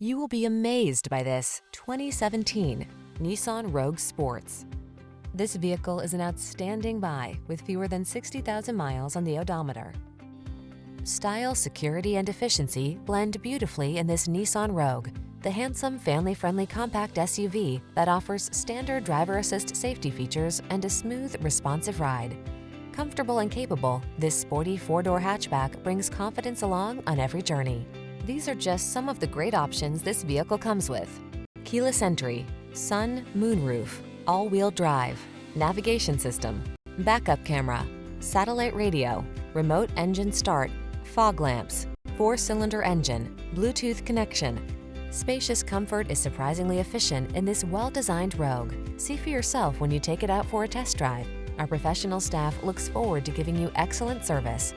You will be amazed by this 2017 Nissan Rogue Sports. This vehicle is an outstanding buy with fewer than 60,000 miles on the odometer. Style, security, and efficiency blend beautifully in this Nissan Rogue, the handsome, family-friendly compact SUV that offers standard driver assist safety features and a smooth, responsive ride. Comfortable and capable, this sporty four-door hatchback brings confidence along on every journey. These are just some of the great options this vehicle comes with: keyless entry, sun, moonroof, all-wheel drive, navigation system, backup camera, satellite radio, remote engine start, fog lamps, 4-cylinder engine, Bluetooth connection. Spacious comfort is surprisingly efficient in this well-designed Rogue. See for yourself when you take it out for a test drive. Our professional staff looks forward to giving you excellent service.